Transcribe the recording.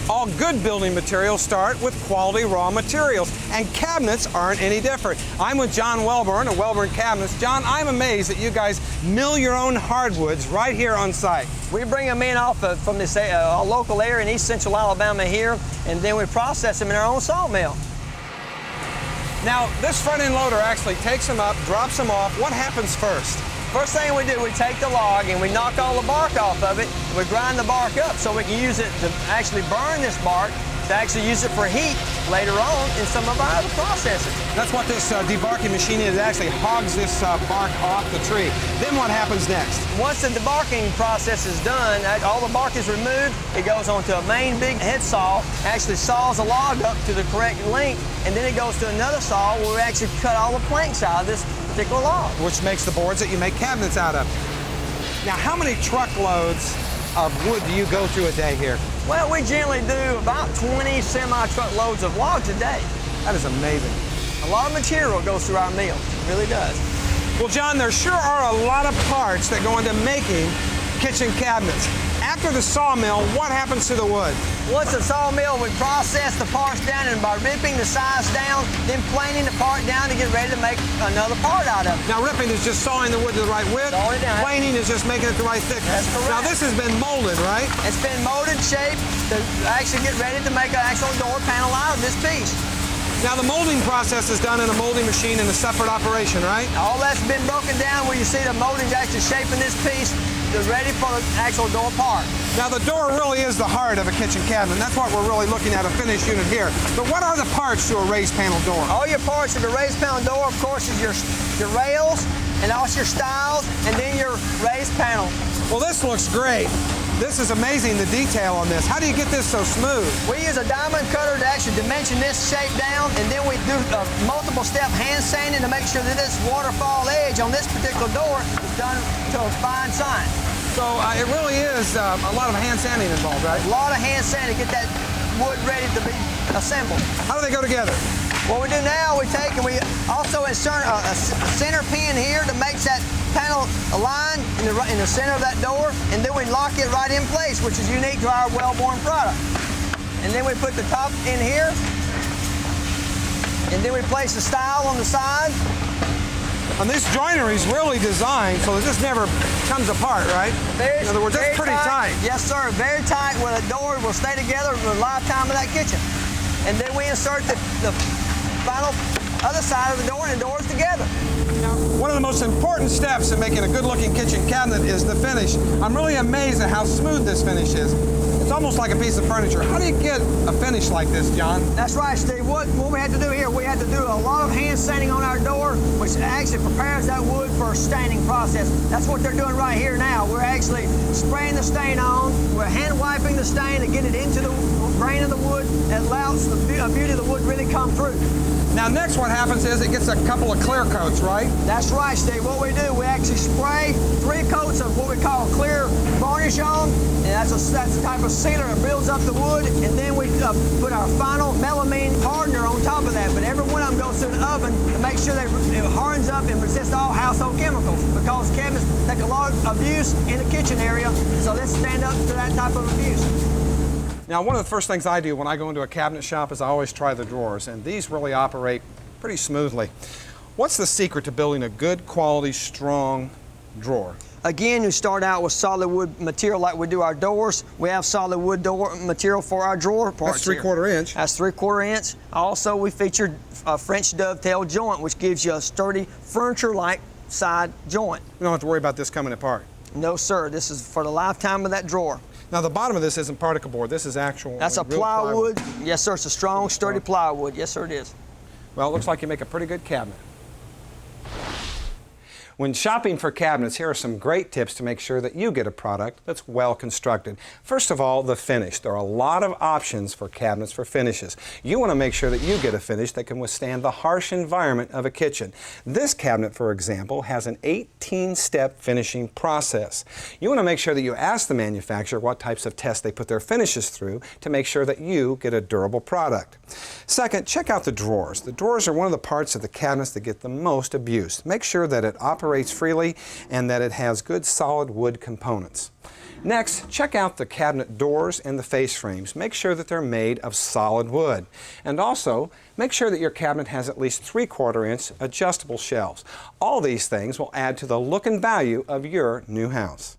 All good building materials start with quality raw materials, and cabinets aren't any different. I'm with John Welborn of Wellborn Cabinets. John, I'm amazed that you guys mill your own hardwoods right here on site. We bring them in from this local area in East Central Alabama here, and then we process them in our own sawmill. Now, this front end loader actually takes them up, drops them off. What happens first? First thing we do, we take the log and we knock all the bark off of it. We grind the bark up so we can use it to actually burn this bark, to actually use it for heat later on in some of our other processes. That's what this debarking machine is. It actually hogs this bark off the tree. Then what happens next? Once the debarking process is done, all the bark is removed, it goes onto a main big head saw, actually saws the log up to the correct length, and then it goes to another saw where we actually cut all the planks out of this particular log. Which makes the boards that you make cabinets out of. Now, how many truckloads of wood do you go through a day here? Well, we generally do about 20 semi-truckloads of logs a day. That is amazing. A lot of material goes through our mill. It really does. Well, John, there sure are a lot of parts that go into making kitchen cabinets. After the sawmill, what happens to the wood? Once the sawmill, we process the parts down, and by ripping the sides down, then planing the part down to get ready to make another part out of it. Now, ripping is just sawing the wood to the right width. Sawing it down. Planing is just making it the right thickness. That's correct. Now, this has been molded, right? It's been molded, shaped to actually get ready to make an actual door panel out of this piece. Now, the molding process is done in a molding machine in a separate operation, right? All that's been broken down where you see the molding's actually shaping this piece. They're ready for the actual door part. Now, the door really is the heart of a kitchen cabinet. That's what we're really looking at, a finished unit here. But what are the parts to a raised panel door? All your parts of the raised panel door, of course, is your rails and also your stiles, and then your raised panel. Well, this looks great. This is amazing, the detail on this. How do you get this so smooth? We use a diamond cutter to actually dimension this shape down, and then we do multiple step hand sanding to make sure that this waterfall edge on this particular door is done to a fine science. So it really is a lot of hand sanding involved, right? A lot of hand sanding to get that wood ready to be assembled. How do they go together? What we do now, we take and we also insert a center pin here to make that panel align in the center of that door, and then we lock it right in place, which is unique to our Welborn product. And then we put the top in here, and then we place the stile on the side. And this joinery is really designed so that this never comes apart, right? In other words, it's pretty tight. Yes, sir. Very tight, where the door will stay together for the lifetime of that kitchen. And then we insert the final other side of the door, and the door's together. Now, one of the most important steps in making a good-looking kitchen cabinet is the finish. I'm really amazed at how smooth this finish is. It's almost like a piece of furniture. How do you get a finish like this, John? That's right, Steve. What we had to do here, we had to do a lot of hand sanding on our door, which actually prepares that wood for a staining process. That's what they're doing right here now. We're actually spraying the stain on. We're hand wiping the stain to get it into the grain of the wood. It allows the beauty of the wood really come through. Now, next what happens is it gets a couple of clear coats, right? That's right, Steve. What we do, we actually spray 3 coats of what we call clear varnish on, and that's the type of sealer that builds up the wood, and then we put our final melamine hardener on top of that. But every one of them goes through the oven to make sure that it hardens up and resists all household chemicals, because cabinets take a lot of abuse in the kitchen area, so let's stand up to that type of abuse. Now, one of the first things I do when I go into a cabinet shop is I always try the drawers, and these really operate pretty smoothly. What's the secret to building a good quality, strong drawer? Again, you start out with solid wood material like we do our doors. We have solid wood door material for our drawer parts. That's 3/4 inch. That's 3/4 inch. Also, we featured a French dovetail joint, which gives you a sturdy furniture-like side joint. You don't have to worry about this coming apart. No, sir. This is for the lifetime of that drawer. Now, the bottom of this isn't particle board. This is actual. That's a real plywood. Yes, sir. It's a strong, sturdy plywood. Yes, sir, it is. Well, it looks like you make a pretty good cabinet. When shopping for cabinets, here are some great tips to make sure that you get a product that's well constructed. First of all, the finish. There are a lot of options for cabinets for finishes. You want to make sure that you get a finish that can withstand the harsh environment of a kitchen. This cabinet, for example, has an 18-step finishing process. You want to make sure that you ask the manufacturer what types of tests they put their finishes through to make sure that you get a durable product. Second, check out the drawers. The drawers are one of the parts of the cabinets that get the most abuse. Make sure that it operates freely and that it has good solid wood components. Next, check out the cabinet doors and the face frames. Make sure that they're made of solid wood. And also, make sure that your cabinet has at least 3/4 inch adjustable shelves. All these things will add to the look and value of your new house.